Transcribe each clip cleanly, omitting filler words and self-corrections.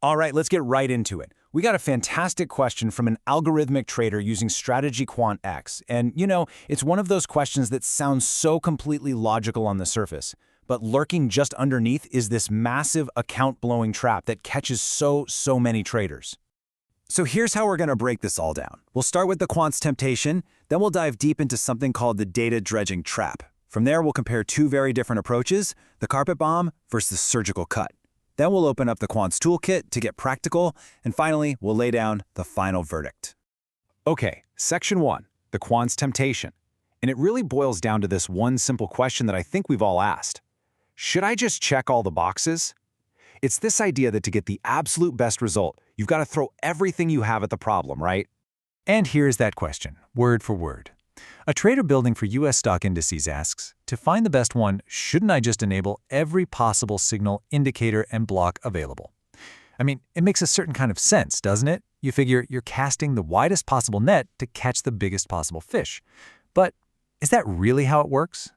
All right, let's get right into it. We got a fantastic question from an algorithmic trader using StrategyQuant X. And, it's one of those questions that sounds so completely logical on the surface. But lurking just underneath is this massive account-blowing trap that catches so many traders. So here's how we're going to break this all down. We'll start with the quant's temptation, then we'll dive deep into something called the data dredging trap. From there, we'll compare two very different approaches, the carpet bomb versus the surgical cut. Then we'll open up the quant's toolkit to get practical, and finally, we'll lay down the final verdict. Okay, section 1, the quant's temptation. And it really boils down to this one simple question that I think we've all asked. Should I just check all the boxes? It's this idea that to get the absolute best result, you've got to throw everything you have at the problem, right? And here's that question, word for word. A trader building for US stock indices asks, to find the best one, shouldn't I just enable every possible signal, indicator, and block available? I mean, it makes a certain kind of sense, doesn't it? You figure you're casting the widest possible net to catch the biggest possible fish. But is that really how it works?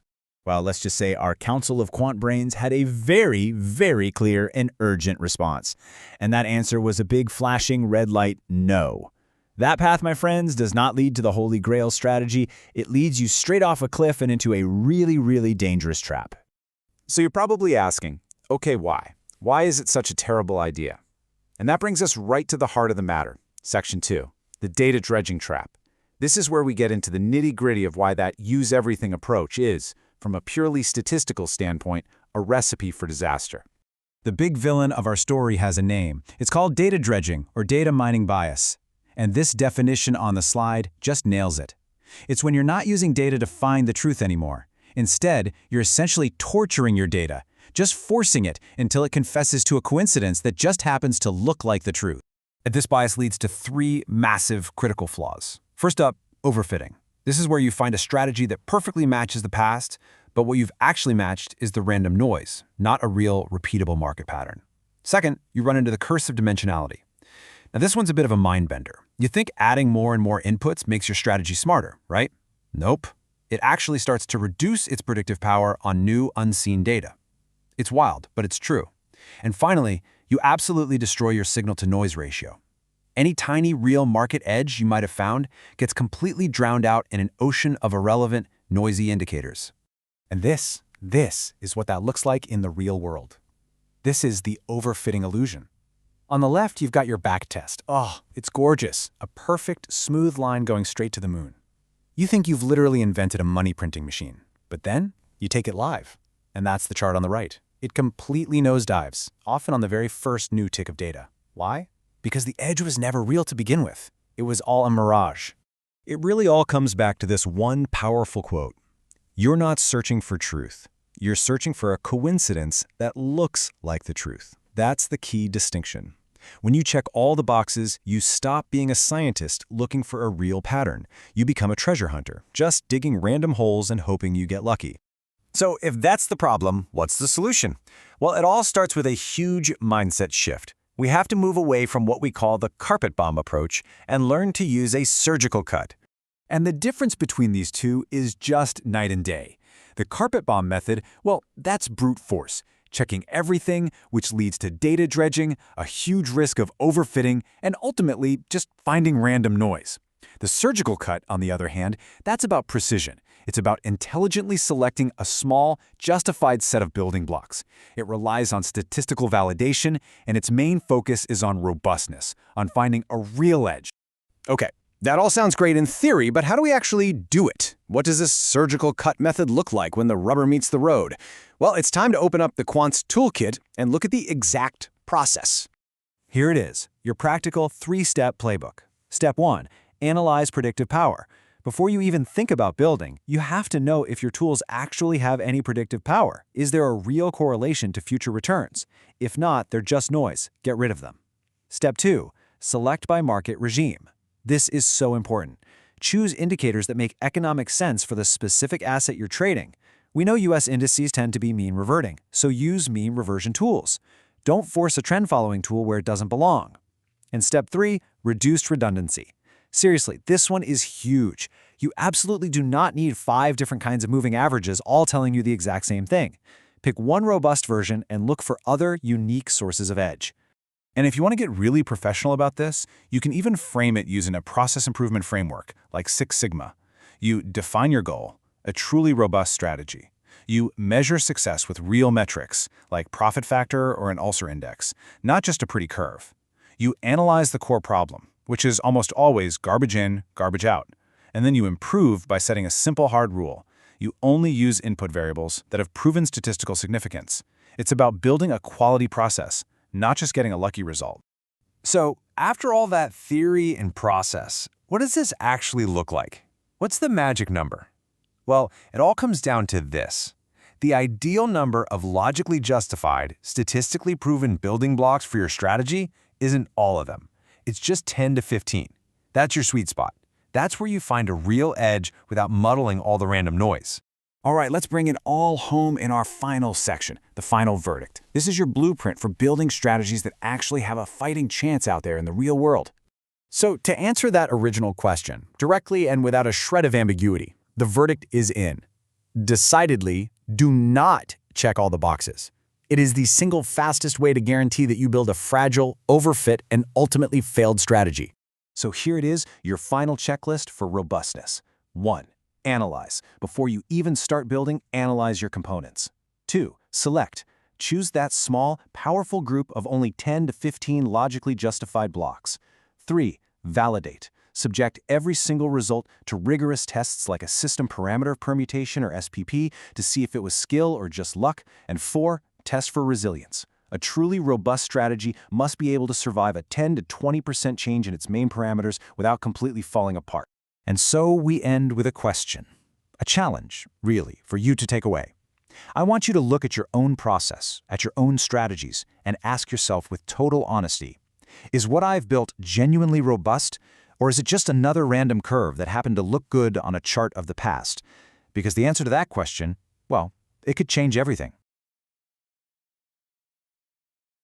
Well, let's just say our Council of Quant Brains had a very clear and urgent response. And that answer was a big flashing red light no. That path, my friends, does not lead to the Holy Grail strategy. It leads you straight off a cliff and into a really dangerous trap. So you're probably asking, okay, why? Why is it such a terrible idea? And that brings us right to the heart of the matter. Section 2, the data dredging trap. This is where we get into the nitty-gritty of why that use-everything approach is, from a purely statistical standpoint, a recipe for disaster. The big villain of our story has a name. It's called data dredging or data mining bias. And this definition on the slide just nails it. It's when you're not using data to find the truth anymore. Instead, you're essentially torturing your data, just forcing it until it confesses to a coincidence that just happens to look like the truth. And this bias leads to three massive critical flaws. First up, overfitting. This is where you find a strategy that perfectly matches the past, but what you've actually matched is the random noise, not a real, repeatable market pattern. Second, you run into the curse of dimensionality. Now this one's a bit of a mind bender. You think adding more and more inputs makes your strategy smarter, right? Nope. It actually starts to reduce its predictive power on new, unseen data. It's wild, but it's true. And finally, you absolutely destroy your signal-to-noise ratio. Any tiny real market edge you might have found gets completely drowned out in an ocean of irrelevant, noisy indicators. And this is what that looks like in the real world. This is the overfitting illusion. On the left, you've got your back test. Oh, it's gorgeous. A perfect, smooth line going straight to the moon. You think you've literally invented a money printing machine. But then, you take it live. And that's the chart on the right. It completely nosedives, often on the very first new tick of data. Why? Because the edge was never real to begin with. It was all a mirage. It really all comes back to this one powerful quote. You're not searching for truth. You're searching for a coincidence that looks like the truth. That's the key distinction. When you check all the boxes, you stop being a scientist looking for a real pattern. You become a treasure hunter, just digging random holes and hoping you get lucky. So if that's the problem, what's the solution? Well, it all starts with a huge mindset shift. We have to move away from what we call the carpet bomb approach and learn to use a surgical cut. And the difference between these two is just night and day. The carpet bomb method, well, that's brute force. Checking everything, which leads to data dredging, a huge risk of overfitting, and ultimately just finding random noise. The surgical cut, on the other hand, that's about precision. It's about intelligently selecting a small, justified set of building blocks. It relies on statistical validation, and its main focus is on robustness, on finding a real edge. Okay, that all sounds great in theory, but how do we actually do it? What does this surgical cut method look like when the rubber meets the road? Well, it's time to open up the quant's toolkit and look at the exact process. Here it is, your practical three-step playbook. Step 1, analyze predictive power. Before you even think about building, you have to know if your tools actually have any predictive power. Is there a real correlation to future returns? If not, they're just noise. Get rid of them. Step 2, select by market regime. This is so important. Choose indicators that make economic sense for the specific asset you're trading. We know US indices tend to be mean reverting, so use mean reversion tools. Don't force a trend-following tool where it doesn't belong. And step 3, reduced redundancy. Seriously, this one is huge. You absolutely do not need 5 different kinds of moving averages all telling you the exact same thing. Pick one robust version and look for other unique sources of edge. And if you want to get really professional about this, you can even frame it using a process improvement framework like Six Sigma. You define your goal, a truly robust strategy. You measure success with real metrics, like profit factor or an ulcer index, not just a pretty curve. You analyze the core problem, which is almost always garbage in, garbage out. And then you improve by setting a simple hard rule. You only use input variables that have proven statistical significance. It's about building a quality process, not just getting a lucky result. So, after all that theory and process, what does this actually look like? What's the magic number? Well, it all comes down to this. The ideal number of logically justified, statistically proven building blocks for your strategy isn't all of them. It's just 10 to 15. That's your sweet spot. That's where you find a real edge without muddling all the random noise. All right, let's bring it all home in our final section, the final verdict. This is your blueprint for building strategies that actually have a fighting chance out there in the real world. So to answer that original question, directly and without a shred of ambiguity, the verdict is in. Decidedly, do not check all the boxes. It is the single fastest way to guarantee that you build a fragile, overfit, and ultimately failed strategy. So here it is, your final checklist for robustness. 1. Analyze. Before you even start building, analyze your components. 2. Select. Choose that small, powerful group of only 10 to 15 logically justified blocks. 3. Validate. Subject every single result to rigorous tests like a system parameter permutation or SPP to see if it was skill or just luck. And 4. Test for resilience. A truly robust strategy must be able to survive a 10 to 20% change in its main parameters without completely falling apart. And so we end with a question, a challenge, really, for you to take away. I want you to look at your own process, at your own strategies, and ask yourself with total honesty, is what I've built genuinely robust, or is it just another random curve that happened to look good on a chart of the past? Because the answer to that question, well, it could change everything.